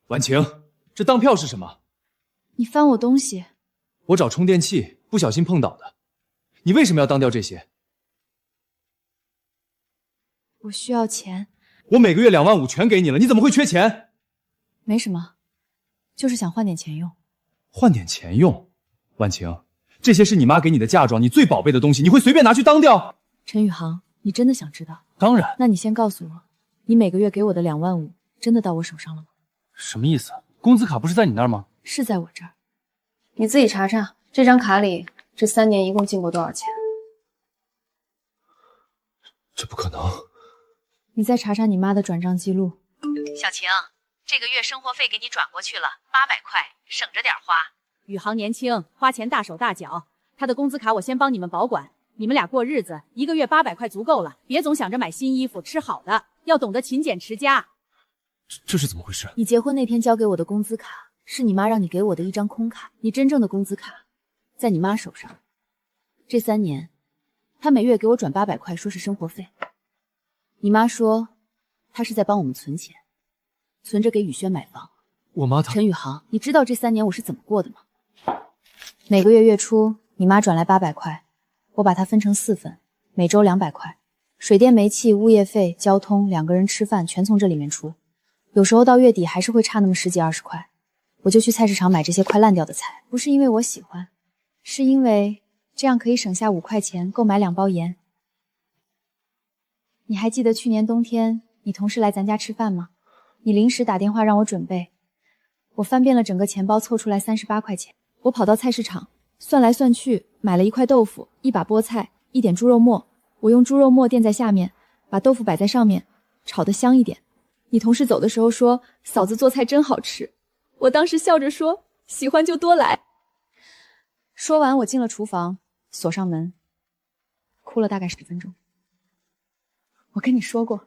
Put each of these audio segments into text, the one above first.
婉晴，这当票是什么？你翻我东西。我找充电器，不小心碰倒的。你为什么要当掉这些？我需要钱。我每个月2万5全给你了，你怎么会缺钱？没什么，就是想换点钱用。换点钱用？婉晴，这些是你妈给你的嫁妆，你最宝贝的东西，你会随便拿去当掉？陈宇航，你真的想知道？当然。那你先告诉我，你每个月给我的2万5真的到我手上了吗？什么意思？工资卡不是在你那儿吗？是在我这儿。你自己查查，这张卡里这3年一共进过多少钱？这不可能。你再查查你妈的转账记录。小晴，这个月生活费给你转过去了800块，省着点花。宇航年轻，花钱大手大脚，他的工资卡我先帮你们保管，你们俩过日子，1个月800块足够了，别总想着买新衣服、吃好的，要懂得勤俭持家。这是怎么回事？你结婚那天交给我的工资卡，是你妈让你给我的一张空卡，你真正的工资卡在你妈手上。这3年，她每月给我转800块，说是生活费。你妈说，她是在帮我们存钱，存着给宇轩买房。我妈她……陈宇航，你知道这3年我是怎么过的吗？每个月月初，你妈转来800块，我把它分成4份，每周200块，水电煤气、物业费、交通，2个人吃饭全从这里面出。有时候到月底还是会差那么10几20块，我就去菜市场买这些快烂掉的菜，不是因为我喜欢，是因为这样可以省下5块钱购买2包盐。你还记得去年冬天你同事来咱家吃饭吗？你临时打电话让我准备，我翻遍了整个钱包凑出来38块钱，我跑到菜市场算来算去，买了1块豆腐、1把菠菜、1点猪肉末，我用猪肉末垫在下面，把豆腐摆在上面，炒得香一点。你同事走的时候说，嫂子做菜真好吃，我当时笑着说，喜欢就多来。说完我进了厨房，锁上门，哭了大概10分钟。我跟你说过，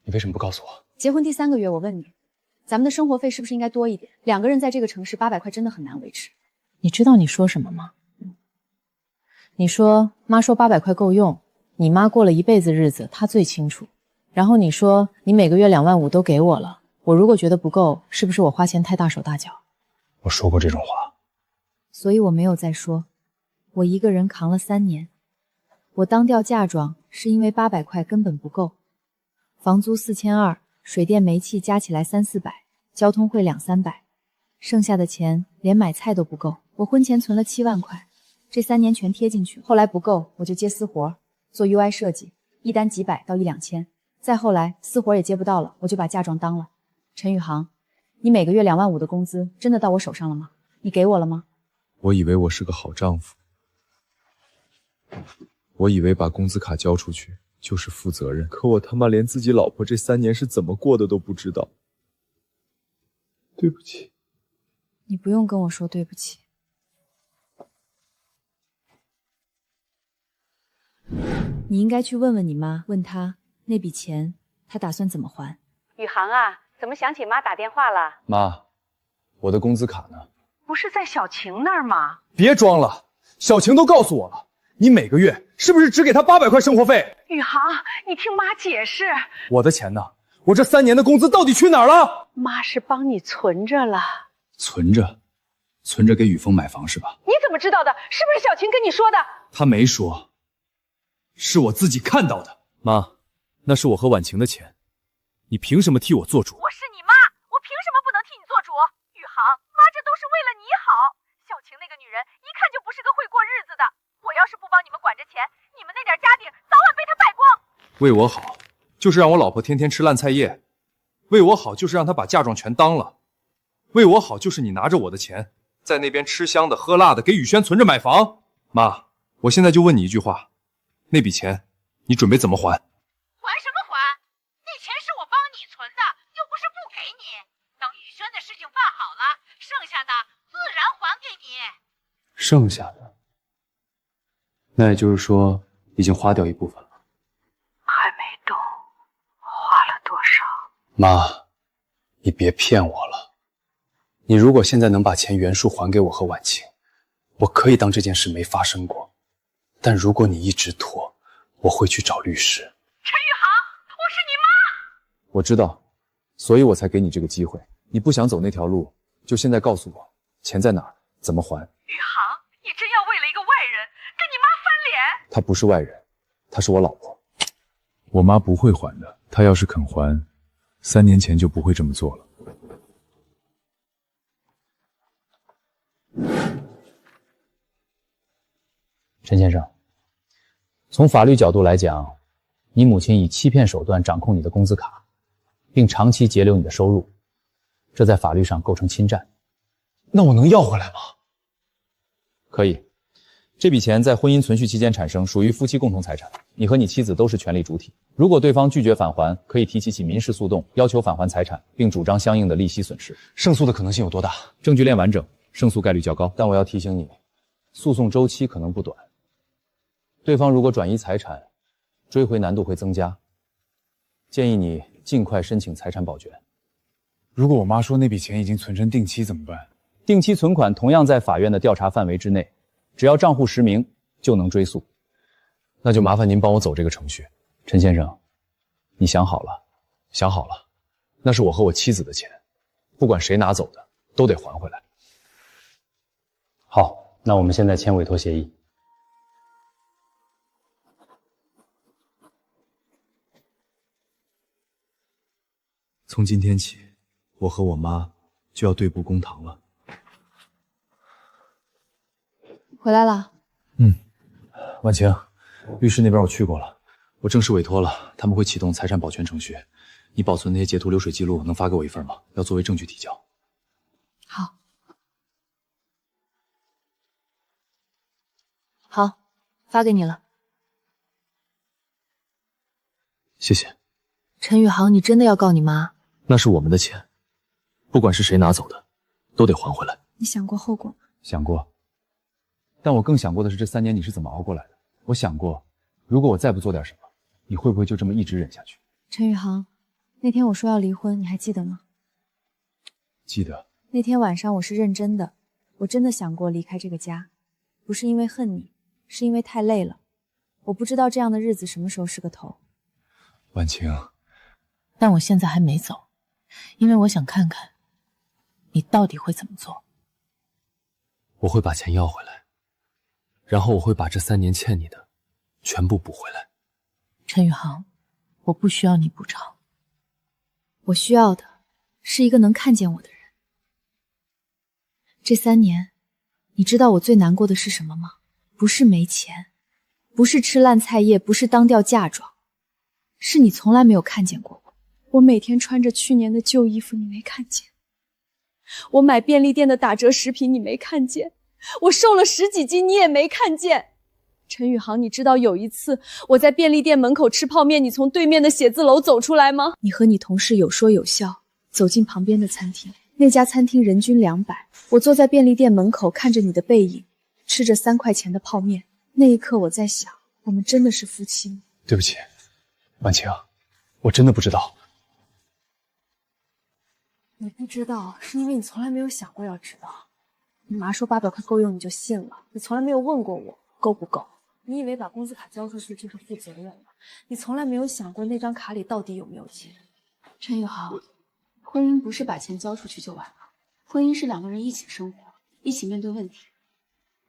你为什么不告诉我？结婚第3个月我问你，咱们的生活费是不是应该多一点？2个人在这个城市800块真的很难维持。你知道你说什么吗？你说妈说800块够用，你妈过了一辈子日子，她最清楚。然后你说你每个月2万5都给我了，我如果觉得不够，是不是我花钱太大手大脚？我说过这种话。所以我没有再说。我一个人扛了3年，我当掉嫁妆是因为800块根本不够，房租4200，水电煤气加起来3、400，交通费2、300，剩下的钱连买菜都不够。我婚前存了7万块，这3年全贴进去，后来不够我就接私活，做 UI 设计，一单几百到1、2千。再后来私活也接不到了，我就把嫁妆当了。陈宇航，你每个月2万5的工资真的到我手上了吗？你给我了吗？我以为我是个好丈夫，我以为把工资卡交出去就是负责任，可我他妈连自己老婆这3年是怎么过的都不知道。对不起。你不用跟我说对不起。你应该去问问你妈，问她那笔钱她打算怎么还。宇航啊，怎么想起妈打电话了？妈，我的工资卡呢？不是在小晴那儿吗？别装了，小晴都告诉我了，你每个月是不是只给她800块生活费？宇航，你听妈解释。我的钱呢？我这3年的工资到底去哪儿了？妈是帮你存着了。存着给宇峰买房是吧？你怎么知道的？是不是小晴跟你说的？他没说，是我自己看到的。妈，那是我和婉晴的钱，你凭什么替我做主？我是你妈，我凭什么不能替你做主？宇航，妈这都是为了你好。小晴那个女人一看就不是个会过日子的，我要是不帮你们管着钱，你们那点家底早晚被她败光。为我好，就是让我老婆天天吃烂菜叶；为我好，就是让她把嫁妆全当了；为我好，就是你拿着我的钱，在那边吃香的喝辣的，给宇轩存着买房。妈，我现在就问你一句话，那笔钱你准备怎么还？还什么还？那钱是我帮你存的，又不是不给你。等宇轩的事情办好了，剩下的自然还给你。剩下的，那也就是说已经花掉一部分了。还没动，花了多少？妈，你别骗我了。你如果现在能把钱原数还给我和婉晴，我可以当这件事没发生过。但如果你一直拖，我会去找律师。陈宇航，我是你妈。我知道，所以我才给你这个机会。你不想走那条路，就现在告诉我，钱在哪儿，怎么还？宇航，你真要为了一个外人跟你妈翻脸？她不是外人，她是我老婆。我妈不会还的，她要是肯还，3年前就不会这么做了。陈先生，从法律角度来讲，你母亲以欺骗手段掌控你的工资卡，并长期截留你的收入，这在法律上构成侵占。那我能要回来吗？可以，这笔钱在婚姻存续期间产生，属于夫妻共同财产，你和你妻子都是权利主体。如果对方拒绝返还，可以提起民事诉讼，要求返还财产，并主张相应的利息损失。胜诉的可能性有多大？证据链完整，胜诉概率较高。但我要提醒你，诉讼周期可能不短。对方如果转移财产，追回难度会增加。建议你尽快申请财产保全。如果我妈说那笔钱已经存成定期怎么办？定期存款同样在法院的调查范围之内，只要账户实名就能追诉。那就麻烦您帮我走这个程序。陈先生，你想好了？想好了，那是我和我妻子的钱，不管谁拿走的，都得还回来。好，那我们现在签委托协议。从今天起，我和我妈就要对簿公堂了。回来了。婉晴，律师那边我去过了，我正式委托了，他们会启动财产保全程序。你保存那些截图流水记录，能发给我一份吗？要作为证据提交。好。好，发给你了。谢谢。陈宇航，你真的要告你妈？那是我们的钱，不管是谁拿走的，都得还回来。你想过后果吗？想过，但我更想过的是这3年你是怎么熬过来的。我想过，如果我再不做点什么，你会不会就这么一直忍下去？陈宇航，那天我说要离婚，你还记得吗？记得。那天晚上我是认真的，我真的想过离开这个家，不是因为恨你，是因为太累了。我不知道这样的日子什么时候是个头。婉晴，但我现在还没走，因为我想看看你到底会怎么做。我会把钱要回来，然后我会把这3年欠你的全部补回来。陈宇航，我不需要你补偿，我需要的是一个能看见我的人。这3年，你知道我最难过的是什么吗？不是没钱，不是吃烂菜叶，不是当掉嫁妆，是你从来没有看见过我。我每天穿着去年的旧衣服，你没看见；我买便利店的打折食品，你没看见；我瘦了10几斤，你也没看见。陈宇航，你知道有一次我在便利店门口吃泡面，你从对面的写字楼走出来吗？你和你同事有说有笑，走进旁边的餐厅，那家餐厅人均200，我坐在便利店门口看着你的背影，吃着3块钱的泡面。那一刻我在想，我们真的是夫妻吗？对不起，婉晴，我真的不知道。你不知道，是因为你从来没有想过要知道。你妈说800块够用，你就信了。你从来没有问过我够不够。你以为把工资卡交出去就是负责任了？你从来没有想过那张卡里到底有没有钱。陈宇航，婚姻不是把钱交出去就完了，婚姻是2个人一起生活，一起面对问题。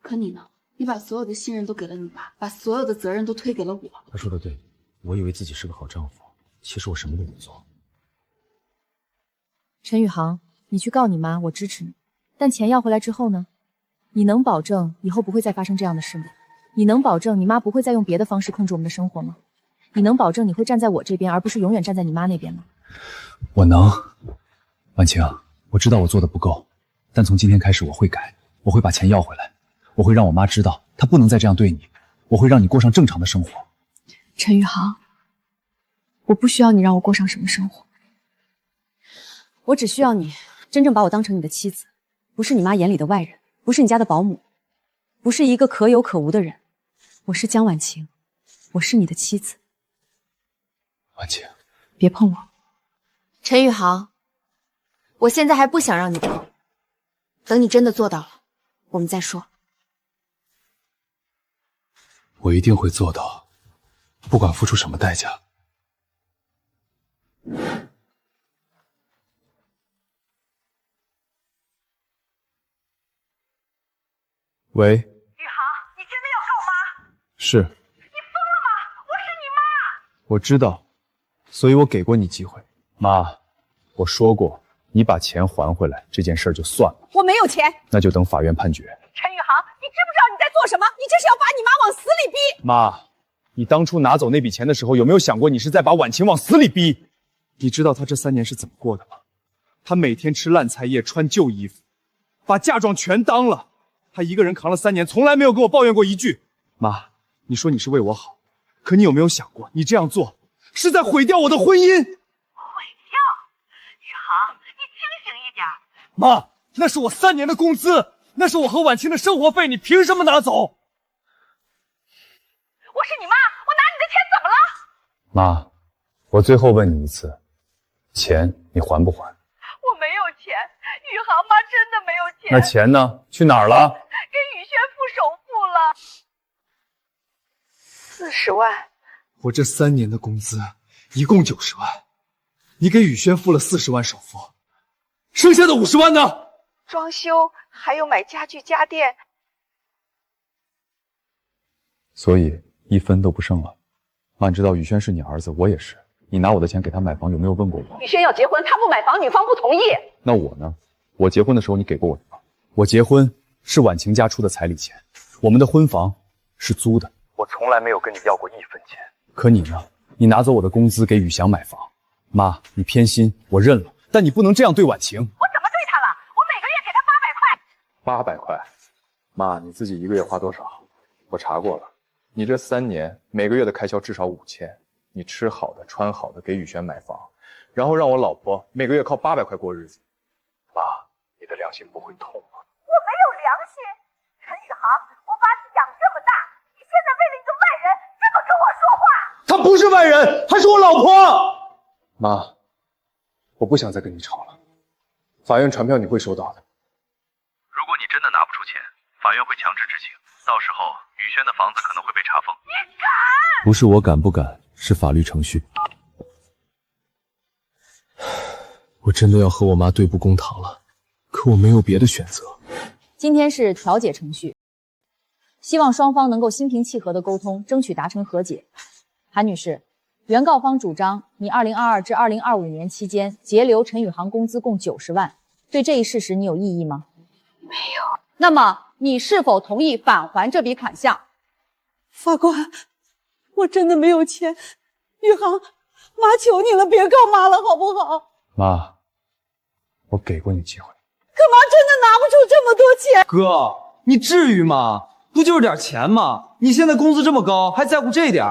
可你呢？你把所有的信任都给了你妈，把所有的责任都推给了我。他说的对，我以为自己是个好丈夫，其实我什么都没做。陈宇航，你去告你妈，我支持你。但钱要回来之后呢？你能保证以后不会再发生这样的事吗？你能保证你妈不会再用别的方式控制我们的生活吗？你能保证你会站在我这边，而不是永远站在你妈那边吗？我能。婉晴，我知道我做的不够，但从今天开始我会改，我会把钱要回来，我会让我妈知道她不能再这样对你，我会让你过上正常的生活。陈宇航，我不需要你让我过上什么生活，我只需要你真正把我当成你的妻子，不是你妈眼里的外人，不是你家的保姆，不是一个可有可无的人。我是江婉晴，我是你的妻子。婉晴，别碰我。陈宇航，我现在还不想让你碰，等你真的做到了，我们再说。我一定会做到，不管付出什么代价。喂，宇航，你真的要告妈？是。你疯了吗？我是你妈！我知道，所以我给过你机会。妈，我说过，你把钱还回来，这件事就算了。我没有钱。那就等法院判决。陈宇航，你知不知道你在做什么？你这是要把你妈往死里逼！妈，你当初拿走那笔钱的时候，有没有想过你是在把婉晴往死里逼？你知道他这3年是怎么过的吗？他每天吃烂菜叶，穿旧衣服，把嫁妆全当了。他一个人扛了3年，从来没有跟我抱怨过一句。妈，你说你是为我好，可你有没有想过，你这样做是在毁掉我的婚姻？毁掉？宇航，你清醒一点。妈，那是我3年的工资，那是我和婉晴的生活费，你凭什么拿走？我是你妈，我拿你的钱怎么了？妈，我最后问你一次，钱你还不还？我没有钱，宇航妈真的没有钱。那钱呢？去哪儿了？给宇轩付首付了40万。我这3年的工资一共90万，你给宇轩付了40万首付，剩下的50万呢？装修还有买家具家电。所以1分都不剩了。妈，你知道宇轩是你儿子，我也是。你拿我的钱给他买房，有没有问过我？宇轩要结婚，他不买房，女方不同意。那我呢？我结婚的时候你给过我什么？我结婚是婉晴家出的彩礼钱，我们的婚房是租的，我从来没有跟你要过1分钱。可你呢？你拿走我的工资给宇翔买房。妈，你偏心，我认了，但你不能这样对婉晴。我怎么对他了？我每个月给他800块。800块。妈，你自己1个月花多少？我查过了，你这3年每个月的开销至少5000。你吃好的穿好的，给宇轩买房，然后让我老婆每个月靠800块过日子。妈，你的良心不会痛吗？我没有良心。陈宇航，我把你养这么大，你现在为了一个外人这么跟我说话？他不是外人，他是我老婆。妈，我不想再跟你吵了。法院传票你会收到的。如果你真的拿不出钱，法院会强制执行，到时候宇轩的房子可能会被查封。你敢？不是我敢不敢，是法律程序。我真的要和我妈对簿公堂了，可我没有别的选择。今天是调解程序，希望双方能够心平气和的沟通，争取达成和解。韩女士，原告方主张你2022至2025年期间截留陈宇航工资共90万，对这一事实你有异议吗？没有。那么你是否同意返还这笔款项？法官，我真的没有钱，宇航，妈求你了，别告妈了，好不好？妈，我给过你机会。可妈真的拿不出这么多钱。哥，你至于吗？不就是点钱吗？你现在工资这么高，还在乎这点？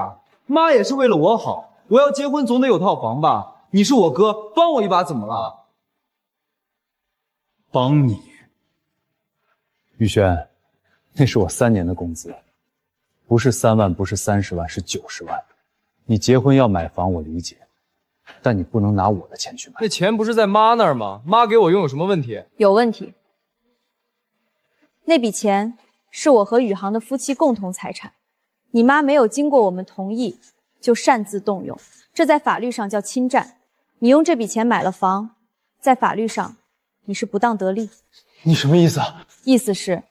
妈也是为了我好，我要结婚总得有套房吧？你是我哥，帮我一把怎么了？帮你？宇轩，那是我3年的工资，不是3万，不是30万，是90万。你结婚要买房，我理解，但你不能拿我的钱去买。那钱不是在妈那儿吗？妈给我用有什么问题？有问题。那笔钱是我和宇航的夫妻共同财产，你妈没有经过我们同意就擅自动用，这在法律上叫侵占。你用这笔钱买了房，在法律上你是不当得利。你什么意思啊？意思是，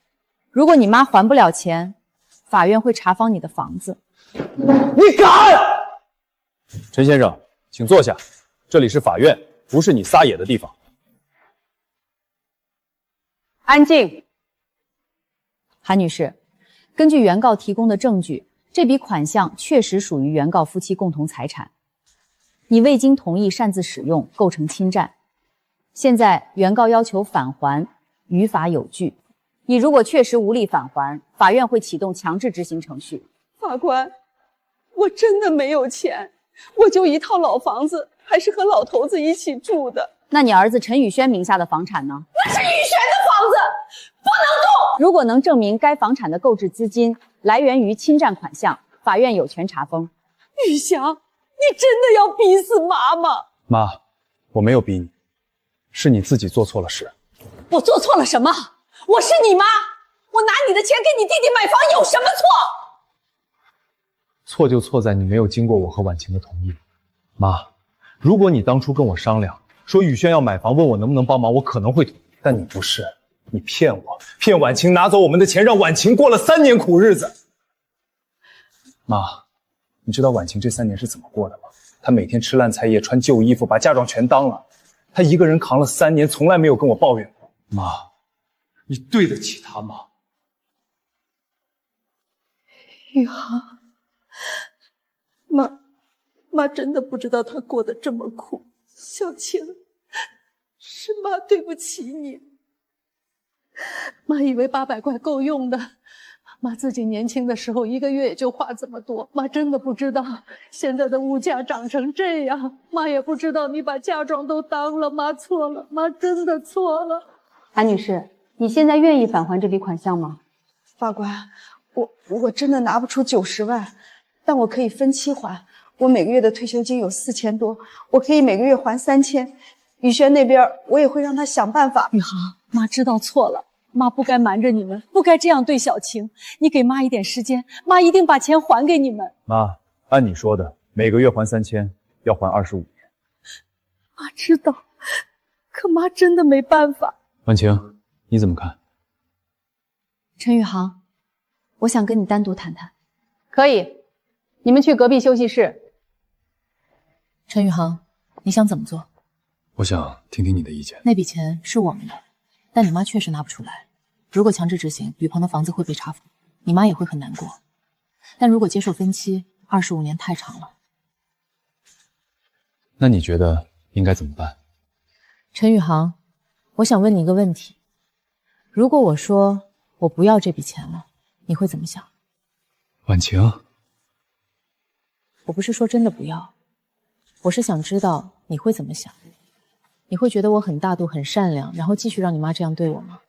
如果你妈还不了钱，法院会查封你的房子。你敢！陈先生，请坐下，这里是法院，不是你撒野的地方。安静。韩女士，根据原告提供的证据，这笔款项确实属于原告夫妻共同财产，你未经同意擅自使用，构成侵占。现在原告要求返还，于法有据。你如果确实无力返还，法院会启动强制执行程序。法官，我真的没有钱，我就一套老房子，还是和老头子一起住的。那你儿子陈宇轩名下的房产呢？那是宇轩的房子，不能动。如果能证明该房产的购置资金来源于侵占款项，法院有权查封。宇翔，你真的要逼死妈妈？妈，我没有逼你，是你自己做错了事。我做错了什么？我是你妈，我拿你的钱给你弟弟买房有什么错？错就错在你没有经过我和婉晴的同意。妈，如果你当初跟我商量，说宇轩要买房，问我能不能帮忙，我可能会同意。但你不是，你骗我，骗婉晴拿走我们的钱，让婉晴过了3年苦日子。妈，你知道婉晴这3年是怎么过的吗？她每天吃烂菜叶，穿旧衣服，把嫁妆全当了。她一个人扛了3年，从来没有跟我抱怨过。妈，你对得起她吗？宇航，妈真的不知道她过得这么苦。小晴，是妈对不起你。妈以为800块够用的，妈自己年轻的时候1个月也就花这么多。妈真的不知道现在的物价涨成这样，妈也不知道你把嫁妆都当了。妈错了，妈真的错了。韩女士，你现在愿意返还这笔款项吗？法官，我真的拿不出90万，但我可以分期还。我每个月的退休金有4000多，我可以每个月还3000。宇轩那边我也会让他想办法。宇航，妈知道错了，妈不该瞒着你们，不该这样对小晴。你给妈一点时间，妈一定把钱还给你们。妈，按你说的，每个月还3000，要还25年。妈知道，可妈真的没办法。婉晴，你怎么看？陈宇航，我想跟你单独谈谈。可以，你们去隔壁休息室。陈宇航，你想怎么做？我想听听你的意见。那笔钱是我们的，但你妈确实拿不出来。如果强制执行，雨鹏的房子会被查封，你妈也会很难过。但如果接受分期，25年太长了。那你觉得应该怎么办？陈宇航，我想问你一个问题：如果我说我不要这笔钱了，你会怎么想？婉晴，我不是说真的不要，我是想知道你会怎么想。你会觉得我很大度、很善良，然后继续让你妈这样对我吗？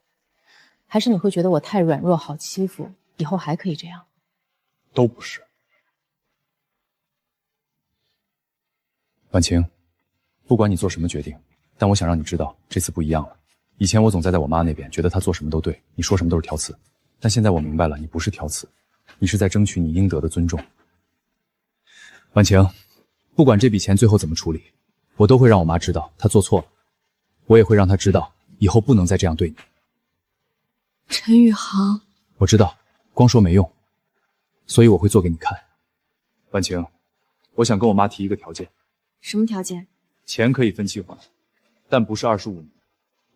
还是你会觉得我太软弱、好欺负，以后还可以这样？都不是。婉晴，不管你做什么决定，但我想让你知道，这次不一样了。以前我总站在我妈那边，觉得她做什么都对，你说什么都是挑刺。但现在我明白了，你不是挑刺，你是在争取你应得的尊重。婉晴，不管这笔钱最后怎么处理，我都会让我妈知道她做错了，我也会让她知道以后不能再这样对你。陈宇航，我知道，光说没用，所以我会做给你看。婉晴，我想跟我妈提一个条件。什么条件？钱可以分期还，但不是25年。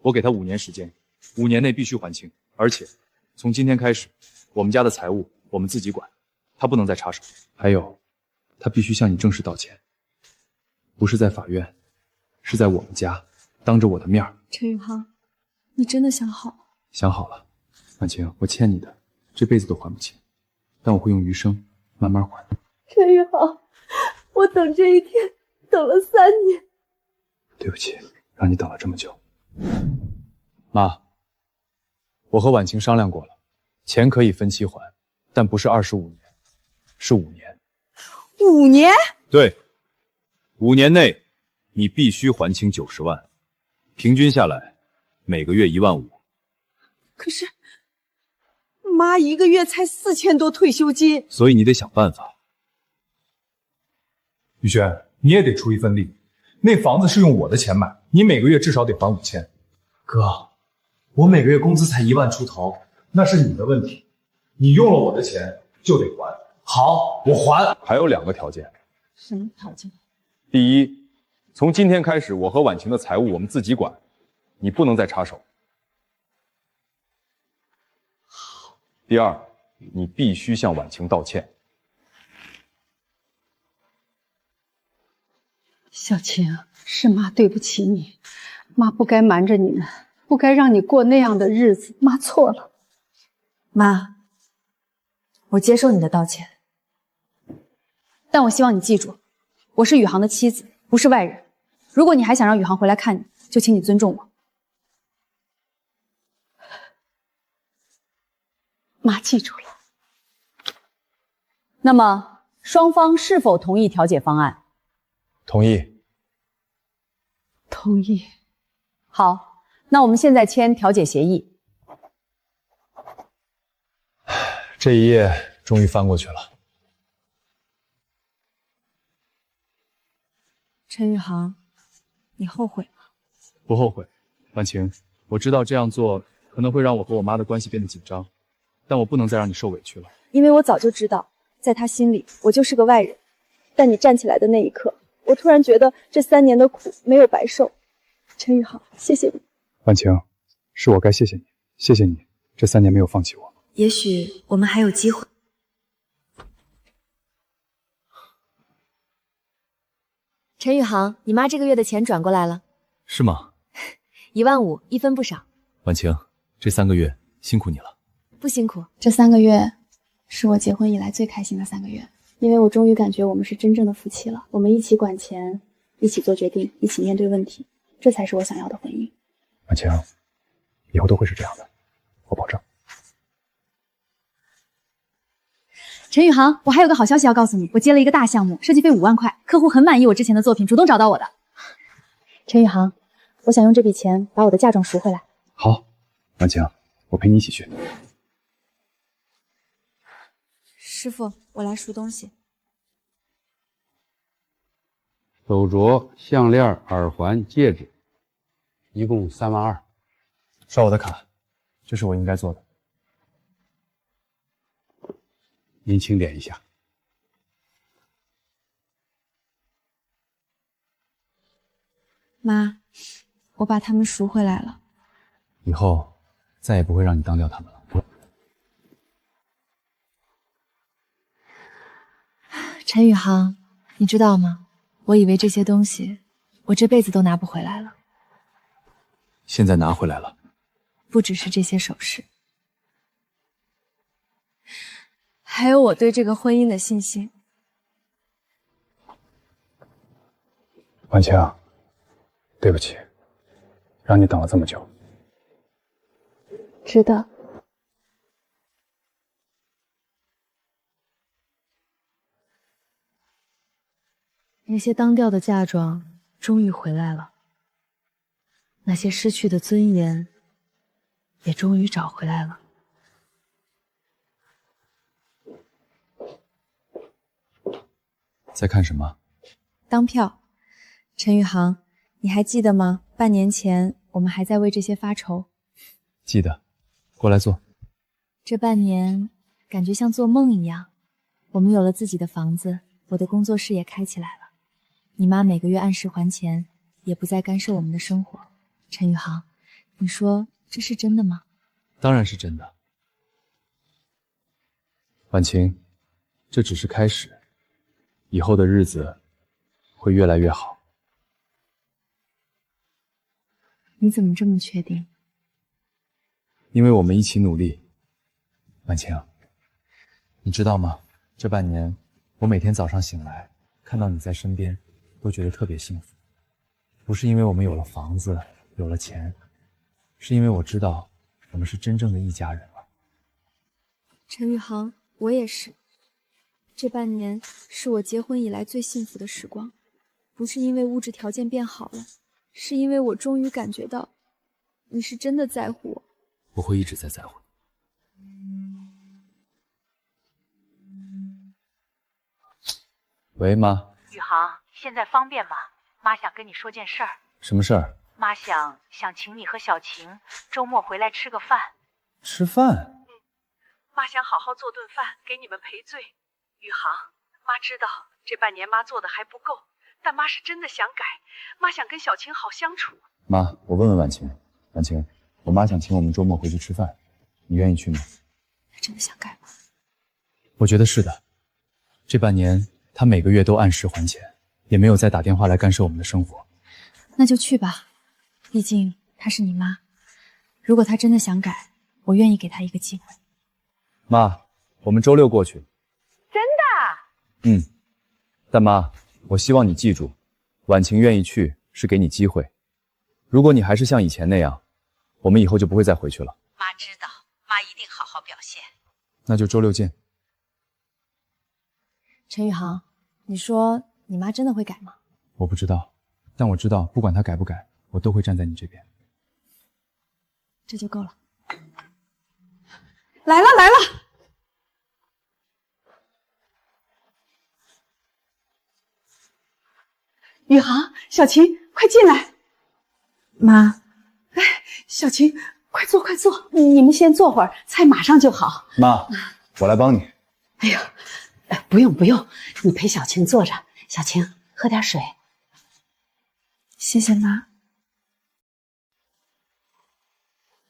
我给她5年时间，5年内必须还清，而且从今天开始，我们家的财务我们自己管，她不能再插手。还有，她必须向你正式道歉，不是在法院，是在我们家，当着我的面。陈宇航，你真的想好了？想好了，婉晴，我欠你的，这辈子都还不清，但我会用余生慢慢还。陈宇航，我等这一天等了3年。对不起，让你等了这么久。妈，我和婉晴商量过了，钱可以分期还，但不是25年，是5年。5年？对，5年内你必须还清90万，平均下来每个月15000。可是妈1个月才4000多退休金，所以你得想办法。宇轩，你也得出一份力。那房子是用我的钱买，你每个月至少得还5000。哥，我每个月工资才1万出头，那是你的问题，你用了我的钱就得还。好，我还。还有2个条件。什么条件？第一，从今天开始，我和婉晴的财务我们自己管，你不能再插手。第二，你必须向婉晴道歉。小晴，是妈对不起你，妈不该瞒着你们，不该让你过那样的日子，妈错了。妈，我接受你的道歉，但我希望你记住，我是宇航的妻子，不是外人。如果你还想让宇航回来看你，就请你尊重我。妈记住了。那么双方是否同意调解方案？同意。同意。好，那我们现在签调解协议。这一页终于翻过去了。陈宇航，你后悔吗？不后悔，婉晴，我知道这样做可能会让我和我妈的关系变得紧张，但我不能再让你受委屈了。因为我早就知道，在他心里我就是个外人。但你站起来的那一刻，我突然觉得这3年的苦没有白受。陈宇航，谢谢你。婉晴，是我该谢谢你，谢谢你这3年没有放弃我。也许我们还有机会。陈宇航，你妈这个月的钱转过来了。是吗？15000，一分不少。婉晴，这3个月辛苦你了。不辛苦，这3个月是我结婚以来最开心的3个月，因为我终于感觉我们是真正的夫妻了。我们一起管钱，一起做决定，一起面对问题，这才是我想要的婚姻。婉晴，以后都会是这样的，我保证。陈宇航，我还有个好消息要告诉你，我接了一个大项目，设计费5万块，客户很满意我之前的作品，主动找到我的。陈宇航，我想用这笔钱把我的嫁妆赎回来。好，婉晴，我陪你一起去。师傅，我来赎东西。手镯、项链、耳环、戒指，一共3万2。刷我的卡，这是我应该做的。您清点一下。妈，我把他们赎回来了。以后再也不会让你当掉他们了。陈宇航，你知道吗？我以为这些东西我这辈子都拿不回来了。现在拿回来了。不只是这些首饰，还有我对这个婚姻的信心。婉晴，对不起，让你等了这么久。值得。那些当掉的嫁妆终于回来了，那些失去的尊严也终于找回来了。在看什么？当票。陈宇航，你还记得吗？半年前我们还在为这些发愁。记得，过来坐。这半年感觉像做梦一样，我们有了自己的房子，我的工作室也开起来了。你妈每个月按时还钱，也不再干涉我们的生活。陈宇航，你说这是真的吗？当然是真的。婉晴，这只是开始，以后的日子会越来越好。你怎么这么确定？因为我们一起努力。婉晴，你知道吗？这半年，我每天早上醒来，看到你在身边，都觉得特别幸福。不是因为我们有了房子，有了钱，是因为我知道我们是真正的一家人了。陈宇航，我也是。这半年是我结婚以来最幸福的时光，不是因为物质条件变好了，是因为我终于感觉到你是真的在乎我。我会一直在乎你。喂，妈。宇航，现在方便吗？妈想跟你说件事儿。什么事儿？妈想请你和小晴周末回来吃个饭。吃饭？妈想好好做顿饭给你们赔罪。宇航，妈知道这半年妈做的还不够，但妈是真的想改，妈想跟小晴好相处。妈，我问问婉晴。婉晴，我妈想请我们周末回去吃饭，你愿意去吗？她真的想改吗？我觉得是的。这半年她每个月都按时还钱，也没有再打电话来干涉我们的生活。那就去吧，毕竟她是你妈。如果她真的想改，我愿意给她一个机会。妈，我们周6过去。真的？嗯。但妈，我希望你记住，婉晴愿意去是给你机会。如果你还是像以前那样，我们以后就不会再回去了。妈知道，妈一定好好表现。那就周6见。陈宇航，你说你妈真的会改吗？我不知道，但我知道不管她改不改，我都会站在你这边。这就够了。来了来了！宇航，小晴，快进来！妈，哎，小晴，快坐，快坐，你们先坐会儿，菜马上就好。妈，我来帮你。哎呦，不用不用，你陪小晴坐着。小晴，喝点水。谢谢妈。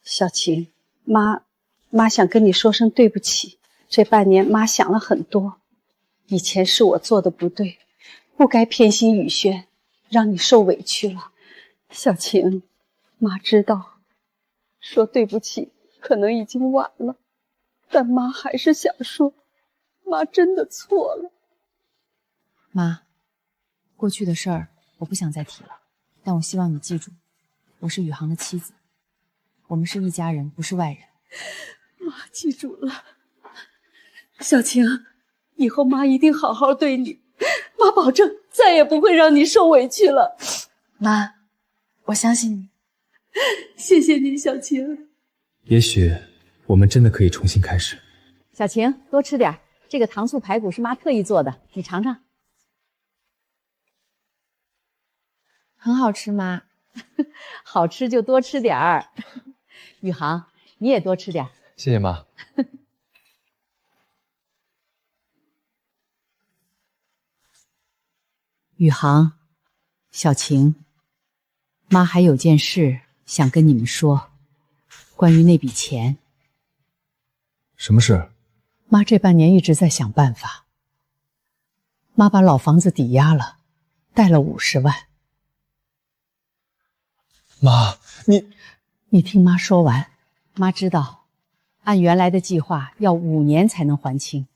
小晴，妈想跟你说声对不起。这半年妈想了很多，以前是我做的不对，不该偏心宇轩，让你受委屈了。小晴，妈知道，说对不起可能已经晚了，但妈还是想说，妈真的错了。妈，过去的事儿我不想再提了，但我希望你记住，我是宇航的妻子，我们是一家人，不是外人。妈记住了。小晴，以后妈一定好好对你，妈保证再也不会让你受委屈了。妈，我相信你。谢谢你，小晴。也许我们真的可以重新开始。小晴，多吃点，这个糖醋排骨是妈特意做的，你尝尝。很好吃，妈。好吃就多吃点儿。宇航，你也多吃点。谢谢妈。宇航，小晴，妈还有件事想跟你们说，关于那笔钱。什么事？妈这半年一直在想办法。妈把老房子抵押了，贷了50万。妈，你听妈说完。妈知道，按原来的计划要5年才能还清，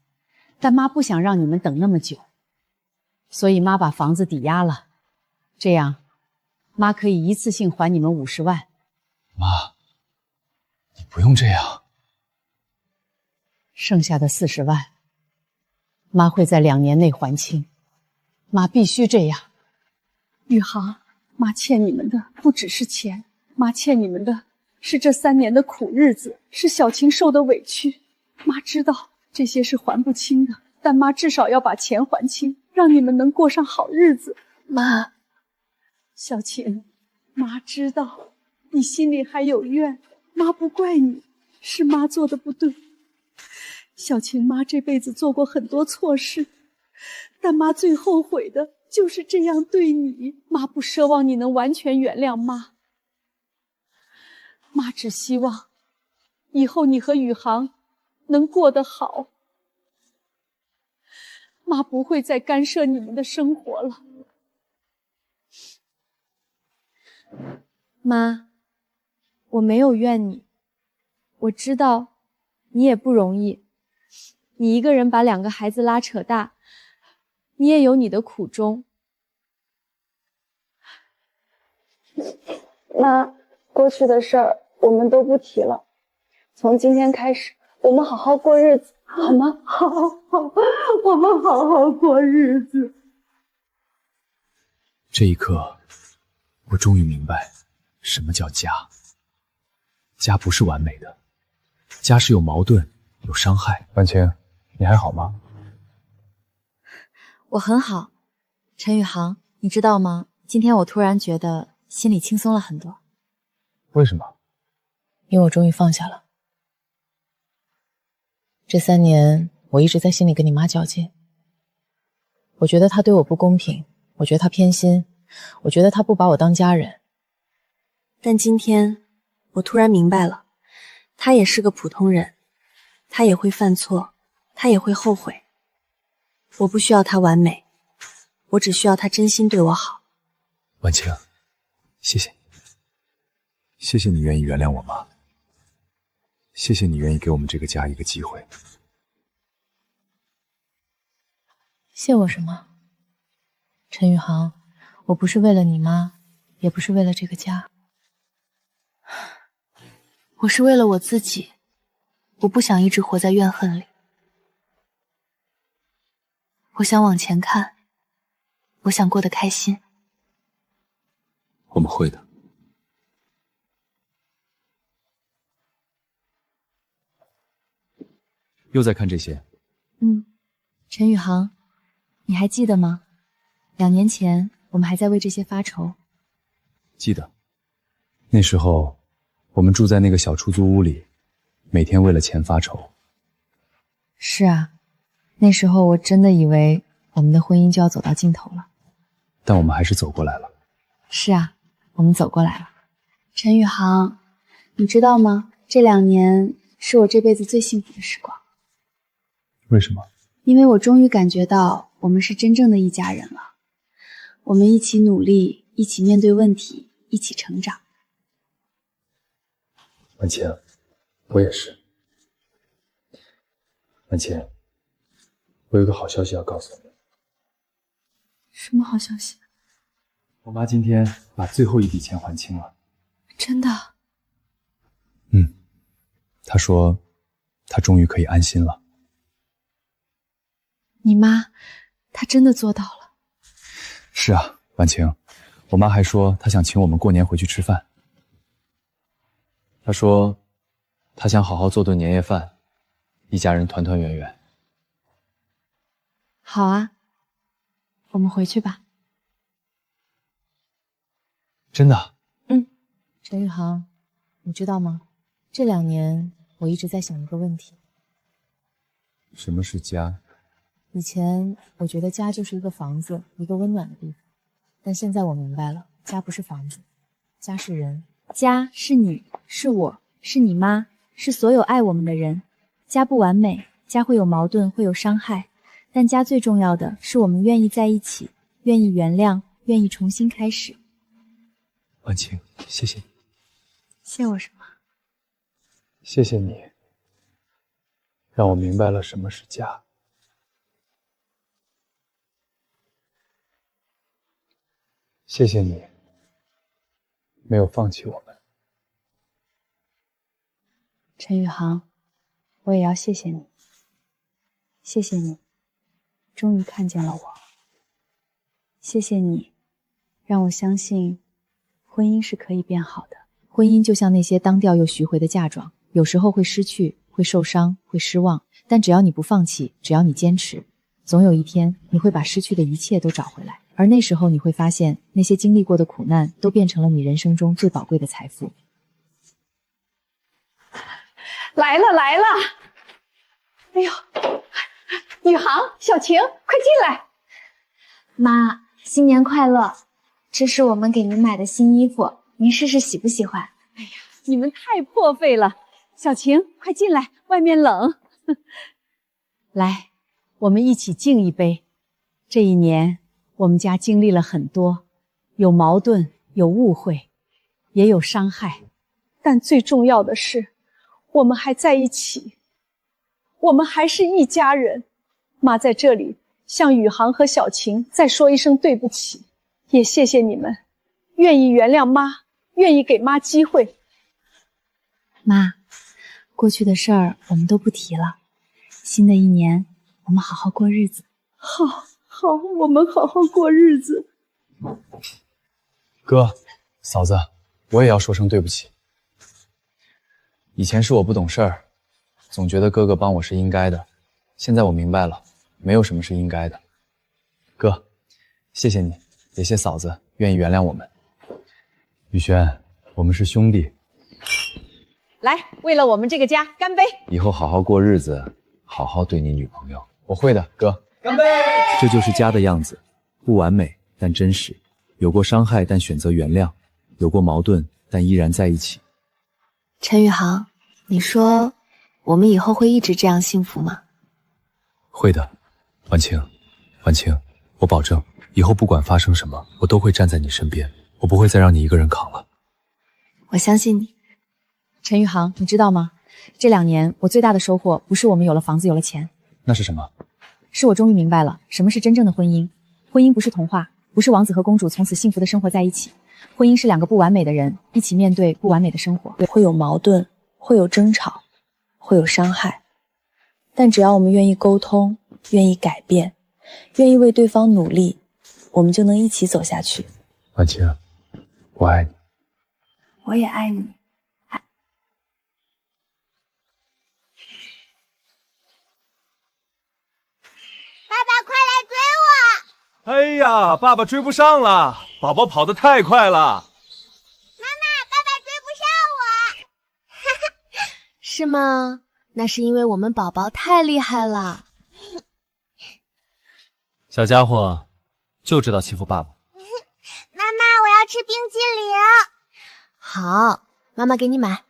但妈不想让你们等那么久，所以妈把房子抵押了，这样妈可以一次性还你们50万。妈，你不用这样。剩下的40万，妈会在2年内还清，妈必须这样。宇航，妈欠你们的不只是钱，妈欠你们的是这3年的苦日子，是小晴受的委屈。妈知道这些是还不清的，但妈至少要把钱还清，让你们能过上好日子。妈，小晴，妈知道你心里还有怨，妈不怪你，是妈做的不对。小晴，妈这辈子做过很多错事，但妈最后悔的就是这样对你。妈不奢望你能完全原谅妈，妈只希望以后你和宇航能过得好。妈不会再干涉你们的生活了。妈，我没有怨你，我知道你也不容易，你一个人把2个孩子拉扯大，你也有你的苦衷。妈，过去的事儿我们都不提了，从今天开始，我们好好过日子，好吗？好，我们好好过日子。这一刻，我终于明白什么叫家。家不是完美的，家是有矛盾，有伤害。婉晴，你还好吗？我很好。陈宇航，你知道吗？今天我突然觉得心里轻松了很多。为什么？因为我终于放下了。这3年，我一直在心里跟你妈较劲。我觉得她对我不公平，我觉得她偏心，我觉得她不把我当家人。但今天，我突然明白了，他也是个普通人，他也会犯错，他也会后悔。我不需要他完美，我只需要他真心对我好。婉晴，谢谢你，谢谢你愿意原谅我妈，谢谢你愿意给我们这个家一个机会。谢我什么？陈宇航，我不是为了你妈，也不是为了这个家，我是为了我自己，我不想一直活在怨恨里。我想往前看，我想过得开心。我们会的。又在看这些？陈宇航，你还记得吗？2年前我们还在为这些发愁。记得，那时候我我们住在那个小出租屋里，每天为了钱发愁。是啊，那时候我真的以为我们的婚姻就要走到尽头了。但我们还是走过来了。是啊，我们走过来了。陈宇航，你知道吗？这2年是我这辈子最幸福的时光。为什么？因为我终于感觉到我们是真正的一家人了。我们一起努力，一起面对问题，一起成长。婉晴，我也是。婉晴，我有个好消息要告诉你。什么好消息？我妈今天把最后一笔钱还清了。真的？她说，她终于可以安心了。你妈，她真的做到了。是啊，婉晴，我妈还说她想请我们过年回去吃饭。她说，她想好好做顿年夜饭，一家人团团圆圆。好啊，我们回去吧。真的？陈宇航，你知道吗？这2年我一直在想一个问题。什么是家？以前我觉得家就是一个房子，一个温暖的地方，但现在我明白了，家不是房子，家是人。家是你，是我，是你妈，是所有爱我们的人。家不完美，家会有矛盾，会有伤害，但家最重要的是我们愿意在一起，愿意原谅，愿意重新开始。婉晴，谢谢你。谢我什么？谢谢你，让我明白了什么是家。谢谢你，没有放弃我们。陈宇航，我也要谢谢你。谢谢你，终于看见了我。谢谢你，让我相信婚姻是可以变好的。婚姻就像那些当掉又徐回的嫁妆，有时候会失去，会受伤，会失望，但只要你不放弃，只要你坚持，总有一天你会把失去的一切都找回来。而那时候你会发现，那些经历过的苦难都变成了你人生中最宝贵的财富。来了来了！哎呦，宇航、小晴，快进来！妈，新年快乐！这是我们给您买的新衣服，您试试喜不喜欢？哎呀，你们太破费了！小晴，快进来，外面冷。来，我们一起敬一杯。这1年，我们家经历了很多，有矛盾，有误会，也有伤害，但最重要的是，我们还在一起，我们还是一家人。妈在这里向宇航和小晴再说一声对不起，也谢谢你们，愿意原谅妈，愿意给妈机会。妈，过去的事儿我们都不提了，新的1年，我们好好过日子。好，好，我们好好过日子。哥，嫂子，我也要说声对不起。以前是我不懂事儿，总觉得哥哥帮我是应该的。现在我明白了，没有什么是应该的。哥，谢谢你，也谢嫂子愿意原谅我们。宇轩，我们是兄弟，来，为了我们这个家，干杯！以后好好过日子，好好对你女朋友。我会的，哥。干杯！这就是家的样子，不完美但真实，有过伤害但选择原谅，有过矛盾但依然在一起。陈宇航，你说我们以后会一直这样幸福吗？会的，婉晴，婉晴，我保证，以后不管发生什么，我都会站在你身边，我不会再让你一个人扛了。我相信你。陈宇航，你知道吗？这2年我最大的收获不是我们有了房子有了钱，那是什么？是我终于明白了什么是真正的婚姻。婚姻不是童话，不是王子和公主从此幸福的生活在一起。婚姻是2个不完美的人一起面对不完美的生活，会有矛盾，会有争吵，会有伤害，但只要我们愿意沟通，愿意改变，愿意为对方努力，我们就能一起走下去。婉晴，我爱你。我也爱你。爸爸，快来追我！哎呀，爸爸追不上了，宝宝跑得太快了。妈妈，爸爸追不上我。是吗？那是因为我们宝宝太厉害了。小家伙就知道欺负爸爸。妈妈，我要吃冰激凌。好，妈妈给你买。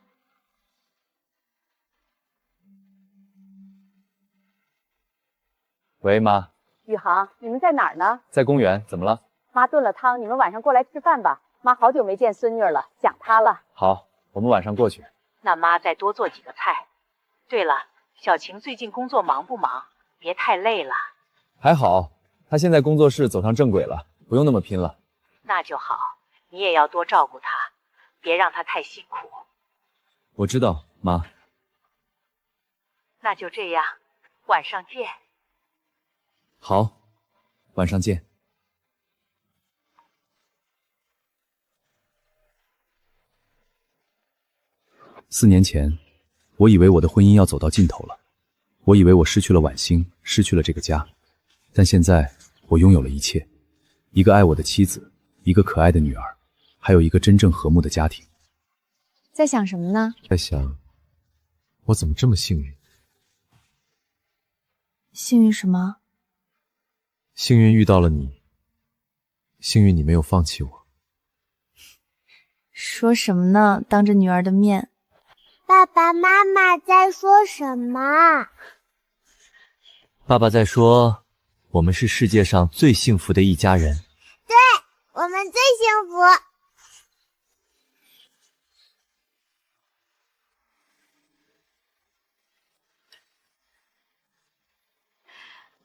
喂，妈，宇航，你们在哪儿呢？在公园，怎么了？妈炖了汤，你们晚上过来吃饭吧。妈好久没见孙女了，想她了。好，我们晚上过去。那妈再多做几个菜。对了，小晴最近工作忙不忙？别太累了。还好，她现在工作室走上正轨了，不用那么拼了。那就好，你也要多照顾她，别让她太辛苦。我知道，妈。那就这样，晚上见。好，晚上见。4年前，我以为我的婚姻要走到尽头了，我以为我失去了婉欣，失去了这个家，但现在我拥有了一切，一个爱我的妻子，一个可爱的女儿，还有一个真正和睦的家庭。在想什么呢？在想，我怎么这么幸运？幸运什么？幸运遇到了你，幸运你没有放弃我。说什么呢？当着女儿的面。爸爸妈妈在说什么？爸爸在说，我们是世界上最幸福的一家人。对，我们最幸福。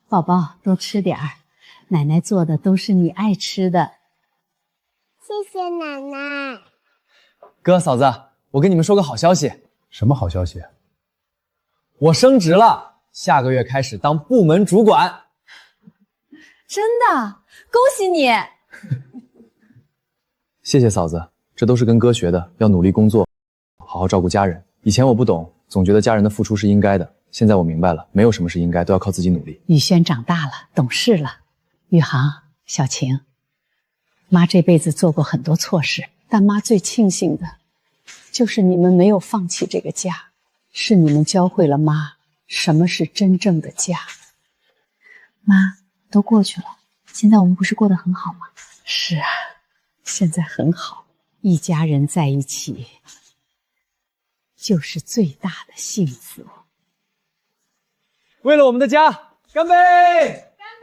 宝宝，多吃点儿，奶奶做的都是你爱吃的。谢谢奶奶。哥嫂子，我跟你们说个好消息。什么好消息？我升职了，下个月开始当部门主管。真的？恭喜你！谢谢嫂子，这都是跟哥学的，要努力工作，好好照顾家人。以前我不懂，总觉得家人的付出是应该的，现在我明白了，没有什么是应该，都要靠自己努力。宇轩长大了，懂事了。宇航，小晴，妈这辈子做过很多错事，但妈最庆幸的就是你们没有放弃这个家，是你们教会了妈什么是真正的家。妈，都过去了，现在我们不是过得很好吗？是啊，现在很好，一家人在一起就是最大的幸福。为了我们的家，干杯！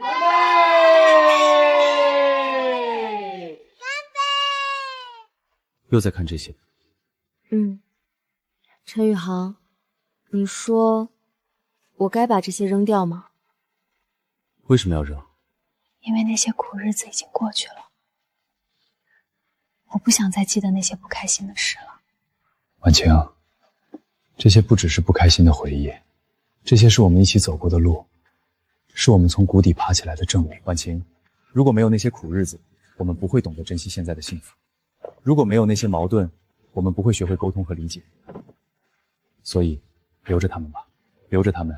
干杯！又在看这些。陈宇航，你说我该把这些扔掉吗？为什么要扔？因为那些苦日子已经过去了，我不想再记得那些不开心的事了。婉晴，这些不只是不开心的回忆，这些是我们一起走过的路，是我们从谷底爬起来的证明。婉晴，如果没有那些苦日子，我们不会懂得珍惜现在的幸福；如果没有那些矛盾，我们不会学会沟通和理解。所以，留着他们吧，留着他们，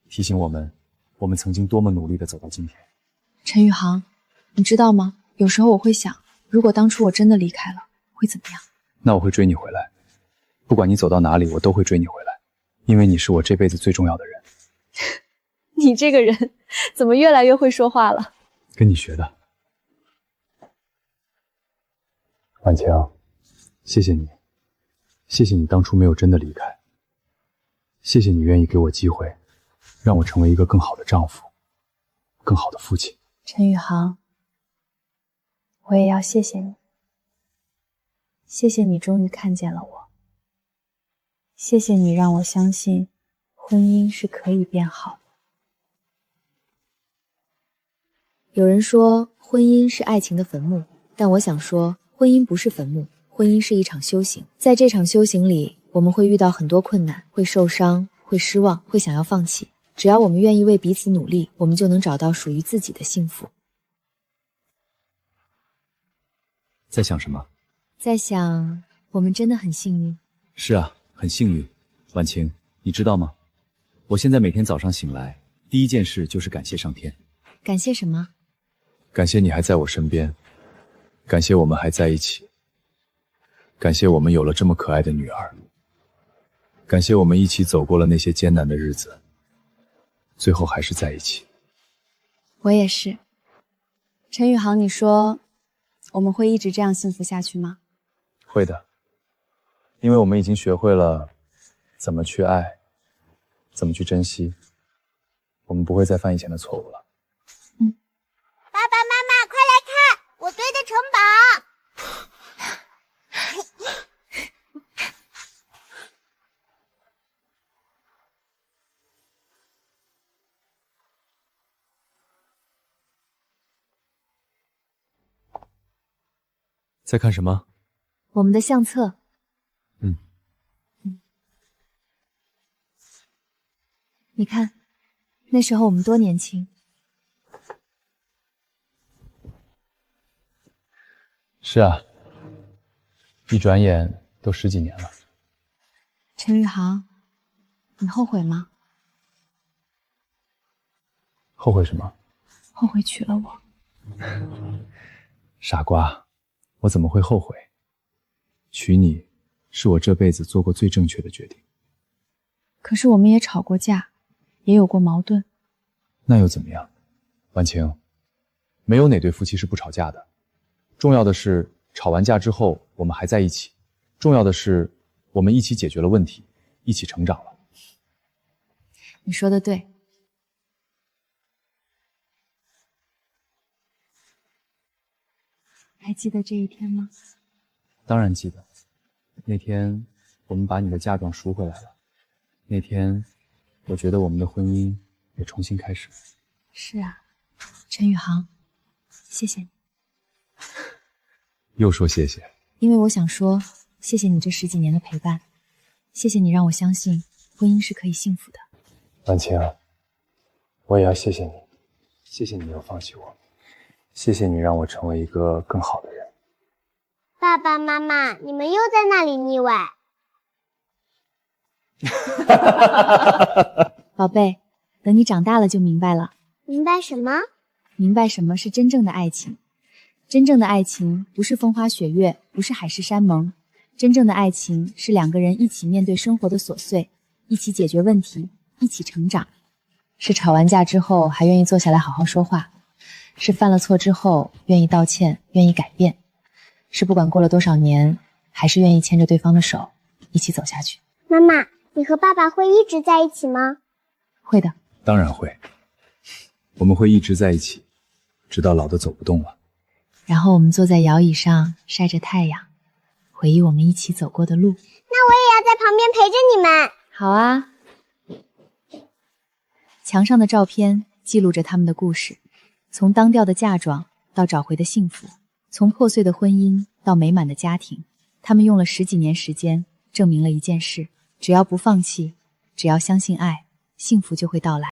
提醒我们，我们曾经多么努力地走到今天。陈宇航，你知道吗？有时候我会想，如果当初我真的离开了，会怎么样？那我会追你回来，不管你走到哪里，我都会追你回来，因为你是我这辈子最重要的人。你这个人怎么越来越会说话了？跟你学的。婉晴，谢谢你，谢谢你当初没有真的离开，谢谢你愿意给我机会，让我成为一个更好的丈夫，更好的父亲。陈宇航，我也要谢谢你，谢谢你终于看见了我，谢谢你让我相信婚姻是可以变好的。有人说婚姻是爱情的坟墓，但我想说，婚姻不是坟墓，婚姻是一场修行。在这场修行里，我们会遇到很多困难，会受伤，会失望，会想要放弃。只要我们愿意为彼此努力，我们就能找到属于自己的幸福。在想什么？在想，我们真的很幸运。是啊，很幸运。婉晴，你知道吗？我现在每天早上醒来，第一件事就是感谢上天。感谢什么？感谢你还在我身边，感谢我们还在一起，感谢我们有了这么可爱的女儿，感谢我们一起走过了那些艰难的日子，最后还是在一起。我也是。陈宇航，你说我们会一直这样幸福下去吗？会的，因为我们已经学会了怎么去爱，怎么去珍惜，我们不会再犯以前的错误了。爸爸妈妈，快来看，我堆的城堡！在看什么？我们的相册。你看，那时候我们多年轻。是啊，一转眼都10几年了。陈宇航，你后悔吗？后悔什么？后悔娶了我。傻瓜，我怎么会后悔？娶你是我这辈子做过最正确的决定。可是我们也吵过架，也有过矛盾。那又怎么样？婉晴，没有哪对夫妻是不吵架的。重要的是吵完架之后我们还在一起，重要的是我们一起解决了问题，一起成长了。你说的对。还记得这一天吗？当然记得，那天我们把你的嫁妆赎回来了。那天我觉得我们的婚姻也重新开始了。是啊，陈宇航，谢谢你。又说谢谢。因为我想说，谢谢你这10几年的陪伴，谢谢你让我相信婚姻是可以幸福的。婉晴，我也要谢谢你，谢谢你没有放弃我，谢谢你让我成为一个更好的人。爸爸妈妈，你们又在那里腻歪。宝贝，等你长大了就明白了。明白什么？明白什么是真正的爱情。真正的爱情不是风花雪月，不是海誓山盟，真正的爱情是2个人一起面对生活的琐碎，一起解决问题，一起成长。是吵完架之后还愿意坐下来好好说话，是犯了错之后愿意道歉，愿意改变，是不管过了多少年，还是愿意牵着对方的手一起走下去。妈妈，你和爸爸会一直在一起吗？会的。当然会，我们会一直在一起，直到老得走不动了。然后我们坐在摇椅上晒着太阳，回忆我们一起走过的路。那我也要在旁边陪着你们。好啊。墙上的照片记录着他们的故事，从当掉的嫁妆到找回的幸福，从破碎的婚姻到美满的家庭。他们用了10几年时间证明了一件事，只要不放弃，只要相信爱，幸福就会到来。